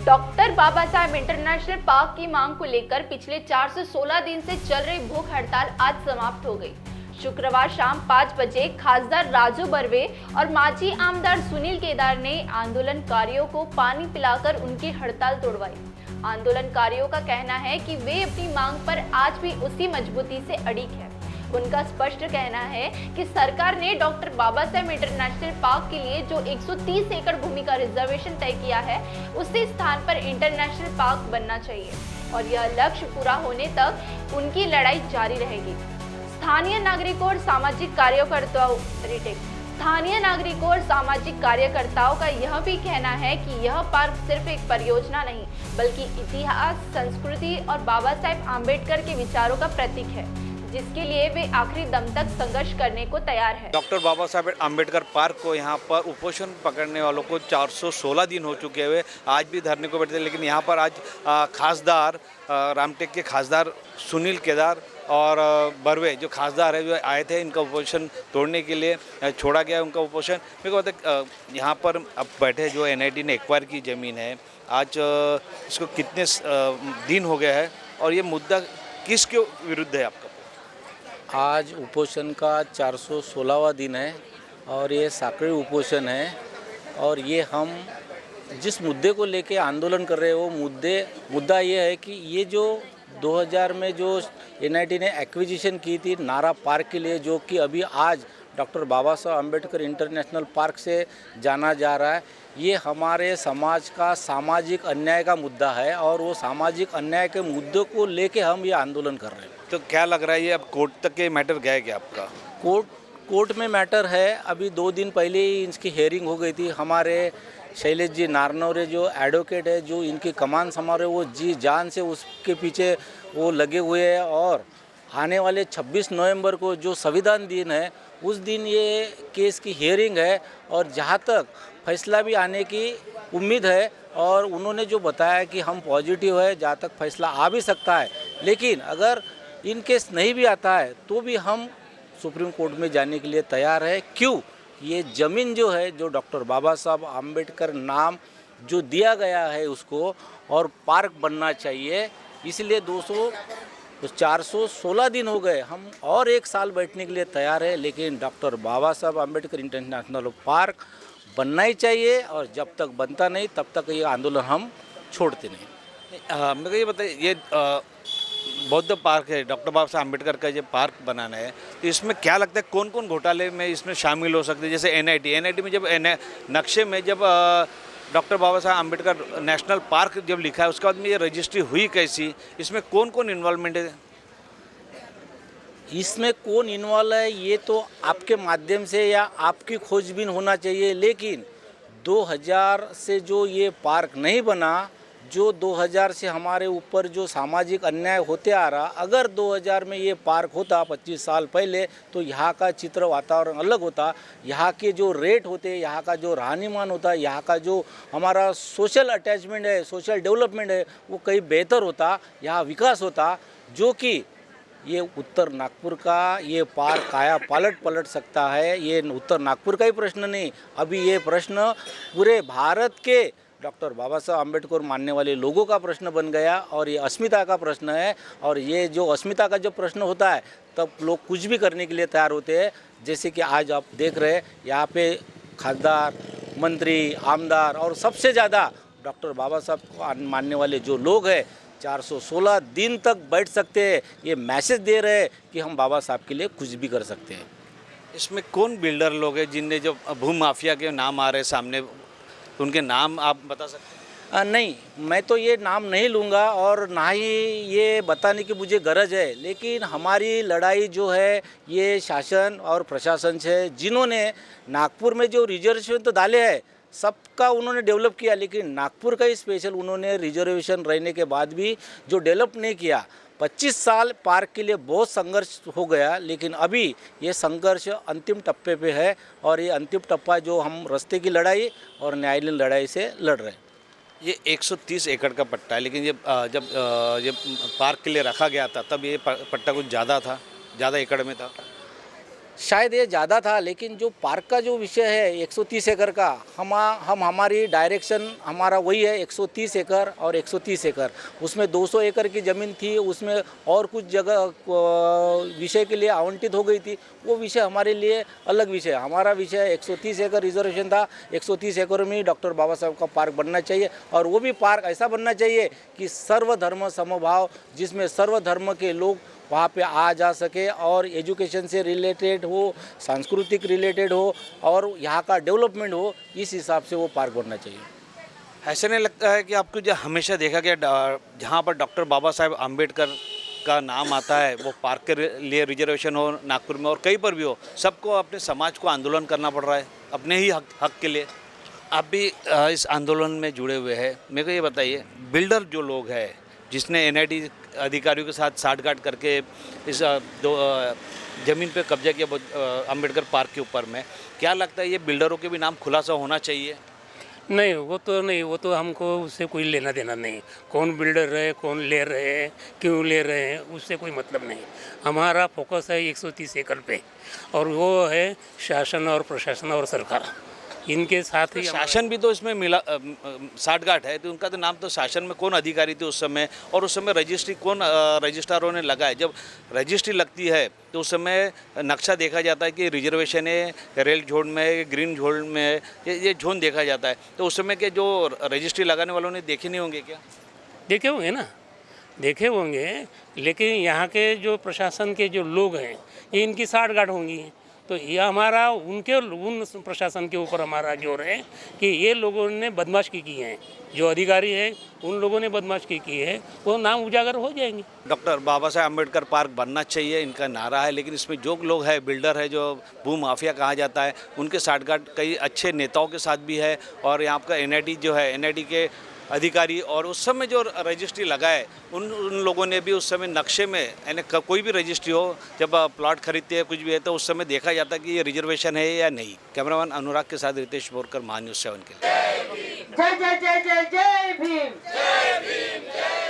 Doctor Baba Saheb international park की मांग को लेकर पिछले 416 दिन से चल रही भूख हड़ताल आज समाप्त हो गई। शुक्रवार शाम 5 बजे खासदार राजू बर्वे और माजी आमदार सुनील केदार ने आंदोलनकारियों को पानी पिलाकर उनकी हड़ताल तोड़वाई। आंदोलनकारियों का कहना है कि वे अपनी मांग पर आज भी उसी मजबूती से अड़िग है। उनका स्पष्ट कहना है कि सरकार ने doctor Baba Saheb international park के लिए जो 130 एकड़ भूमि का रिजर्वेशन तय किया है, उसी स्थान पर इंटरनेशनल पार्क बनना चाहिए और यह लक्ष्य पूरा होने तक उनकी लड़ाई जारी रहेगी। स्थानीय नागरिकों और सामाजिक कार्यकर्ताओं का यह भी कहना है कि यह पार्क सिर्फ एक परियोजना नहीं, बल्कि इतिहास, संस्कृति और बाबा साहेब आम्बेडकर के विचारों का प्रतीक है, जिसके लिए वे आखिरी दम तक संघर्ष करने को तैयार है। डॉक्टर बाबा साहेब आम्बेडकर पार्क को यहाँ पर उपोषण पकड़ने वालों को 416 दिन हो चुके हुए आज भी धरने को बैठे, लेकिन यहाँ पर आज खासदार रामटेक के खासदार सुनील केदार और बर्वे जो खासदार है जो आए थे, इनका उपोषण तोड़ने के लिए छोड़ा गया उनका उपोषण। मेरे को पता यहाँ पर अब बैठे जो NIT ने एक्वायर की ज़मीन है, आज इसको कितने दिन हो गया है और ये मुद्दा किसके विरुद्ध है आपका? आज उपोषण का 416वां दिन है और ये साकरी उपोषण है और ये हम जिस मुद्दे को लेके आंदोलन कर रहे हैं वो मुद्दा ये है कि ये जो 2000 में जो NIT ने एक्विजिशन की थी नारा पार्क के लिए, जो कि अभी आज डॉक्टर बाबा साहब अम्बेडकर इंटरनेशनल पार्क से जाना जा रहा है, ये हमारे समाज का सामाजिक अन्याय का मुद्दा है और वो सामाजिक अन्याय के मुद्दे को लेके हम ये आंदोलन कर रहे हैं। तो क्या लग रहा है ये अब कोर्ट तक के मैटर गया क्या आपका? कोर्ट में मैटर है। अभी 2 दिन पहले ही इसकी हेयरिंग हो गई थी। हमारे शैलेश जी नारनौरे जो एडवोकेट है, जो इनकी कमान संभाल रहे, वो जी जान से उसके पीछे वो लगे हुए हैं और आने वाले 26 नवंबर को जो संविधान दिन है उस दिन ये केस की हियरिंग है और जहाँ तक फैसला भी आने की उम्मीद है और उन्होंने जो बताया कि हम पॉजिटिव है, जहाँ तक फैसला आ भी सकता है, लेकिन अगर इन केस नहीं भी आता है तो भी हम सुप्रीम कोर्ट में जाने के लिए तैयार है। क्यों? ये ज़मीन जो है, जो डॉक्टर बाबा साहब आम्बेडकर नाम जो दिया गया है उसको, और पार्क बनना चाहिए, इसलिए 416 दिन हो गए, हम और 1 साल बैठने के लिए तैयार है, लेकिन डॉक्टर बाबा साहब आम्बेडकर इंटरनेशनल पार्क बनना ही चाहिए और जब तक बनता नहीं तब तक ये आंदोलन हम छोड़ते नहीं। मेरे को ये बताइए, ये बौद्ध पार्क है, डॉक्टर बाबा साहब अम्बेडकर का ये पार्क बनाना है, तो इसमें क्या लगता है कौन कौन घोटाले में इसमें शामिल हो सकते हैं? जैसे NIT में जब नक्शे में जब डॉक्टर बाबा साहब अम्बेडकर नेशनल पार्क जब लिखा है, उसके बाद में ये रजिस्ट्री हुई कैसी, इसमें कौन कौन इन्वॉल्वमेंट है? इसमें कौन इन्वॉल्व है ये तो आपके माध्यम से या आपकी खोजबीन होना चाहिए, लेकिन 2000 से जो ये पार्क नहीं बना, जो 2000 से हमारे ऊपर जो सामाजिक अन्याय होते आ रहा, अगर 2000 में ये पार्क होता 25 साल पहले तो यहाँ का चित्र वातावरण अलग होता, यहाँ के जो रेट होते, यहाँ का जो रहनीमान होता, यहाँ का जो हमारा सोशल अटैचमेंट है, सोशल डेवलपमेंट है, वो कहीं बेहतर होता, यहाँ विकास होता, जो कि ये उत्तर नागपुर का ये पार्क काया पलट सकता है। ये उत्तर नागपुर का ही प्रश्न नहीं, अभी ये प्रश्न पूरे भारत के डॉक्टर बाबा साहब आम्बेडकर मानने वाले लोगों का प्रश्न बन गया और ये अस्मिता का प्रश्न है। और ये जो अस्मिता का जब प्रश्न होता है तब लोग कुछ भी करने के लिए तैयार होते हैं। जैसे कि आज आप देख रहे हैं यहाँ पे खासदार, मंत्री, आमदार और सबसे ज़्यादा डॉक्टर बाबा साहब को मानने वाले जो लोग हैं 416 दिन तक बैठ सकते हैं, ये मैसेज दे रहे हैं कि हम बाबा साहब के लिए कुछ भी कर सकते हैं। इसमें कौन बिल्डर लोग हैं जिनने जो भूमि माफिया के नाम आ रहे सामने, उनके नाम आप बता सकते हैं? नहीं, मैं तो ये नाम नहीं लूँगा और ना ही ये बताने की मुझे गरज है, लेकिन हमारी लड़ाई जो है ये शासन और प्रशासन से, जिन्होंने नागपुर में जो रिजर्वेशन तो डाले हैं सबका उन्होंने डेवलप किया, लेकिन नागपुर का ही स्पेशल उन्होंने रिजर्वेशन रहने के बाद भी जो डेवलप नहीं किया। 25 साल पार्क के लिए बहुत संघर्ष हो गया, लेकिन अभी ये संघर्ष अंतिम टप्पे पे है और ये अंतिम टप्पा जो हम रास्ते की लड़ाई और न्यायालयीन लड़ाई से लड़ रहे हैं। ये 130 एकड़ का पट्टा है, लेकिन ये जब ये पार्क के लिए रखा गया था तब ये पट्टा कुछ ज़्यादा था, ज़्यादा एकड़ में था। शायद ये ज़्यादा था, लेकिन जो पार्क का जो विषय है 130 एकड़ का, हम हमारी डायरेक्शन हमारा वही है 130 एकड़ और 130 एकड़। उसमें 200 एकड़ की ज़मीन थी, उसमें और कुछ जगह विषय के लिए आवंटित हो गई थी। वो विषय हमारे लिए अलग विषय है। हमारा विषय 130 एकड़ रिजर्वेशन था। 130 एकड़ में डॉक्टर बाबा साहब का पार्क बनना चाहिए, और वो भी पार्क ऐसा बनना चाहिए कि सर्वधर्म समभाव, जिसमें सर्वधर्म के लोग वहाँ पे आ जा सके और एजुकेशन से रिलेटेड हो, सांस्कृतिक रिलेटेड हो और यहाँ का डेवलपमेंट हो, इस हिसाब से वो पार्क बनना चाहिए। ऐसे नहीं लगता है कि आपको जो हमेशा देखा गया जहाँ पर डॉक्टर बाबा साहेब आम्बेडकर का नाम आता है, वो पार्क के लिए रिजर्वेशन हो नागपुर में और कहीं पर भी हो, सबको अपने समाज को आंदोलन करना पड़ रहा है अपने ही हक के लिए। आप भी इस आंदोलन में जुड़े हुए हैं। मेरे को ये बताइए, बिल्डर जो लोग हैं जिसने एनआईटी अधिकारियों के साथ साठगांठ करके इस ज़मीन पे कब्जा किया अम्बेडकर पार्क के ऊपर में, क्या लगता है ये बिल्डरों के भी नाम खुलासा होना चाहिए? नहीं, वो तो हमको उससे कोई लेना देना नहीं। कौन बिल्डर है, कौन ले रहे हैं, क्यों ले रहे हैं, उससे कोई मतलब नहीं। हमारा फोकस है 130 एकड़ पे, और वो है शासन और प्रशासन और सरकार, इनके साथ ही शासन भी तो इसमें मिला साठगांठ है, तो उनका तो नाम तो शासन में कौन अधिकारी थे उस समय, और उस समय रजिस्ट्री कौन रजिस्ट्रारों ने लगाए? जब रजिस्ट्री लगती है तो उस समय नक्शा देखा जाता है कि रिजर्वेशन है, रेड जोन में है, ग्रीन जोन में है, ये जोन देखा जाता है। तो उस समय के जो रजिस्ट्री लगाने वालों ने देखे नहीं होंगे क्या? देखे होंगे ना, देखे होंगे, लेकिन यहाँ के जो प्रशासन के जो लोग हैं, ये इनकी साठगांठ होंगी। तो ये हमारा उन प्रशासन के ऊपर हमारा जोर है कि ये लोगों ने बदमाशी की है, जो अधिकारी है उन लोगों ने बदमाशी की है, वो नाम उजागर हो जाएंगे। डॉक्टर बाबा साहेब अम्बेडकर पार्क बनना चाहिए, इनका नारा है, लेकिन इसमें जो लोग हैं, बिल्डर है, जो भू माफिया कहा जाता है, उनके साठगांठ कई अच्छे नेताओं के साथ भी है। और यहाँ का एनआईटी जो है, एनआईटी के अधिकारी और उस समय जो रजिस्ट्री लगाए उन लोगों ने भी उस समय नक्शे में, यानी कोई भी रजिस्ट्री हो, जब प्लॉट खरीदते हैं कुछ भी है, तो उस समय देखा जाता है कि ये रिजर्वेशन है या नहीं। कैमरामैन अनुराग के साथ रितेश बोरकर, महान्यूज़ 7 के लिए। जय जय जय जय जय भीम।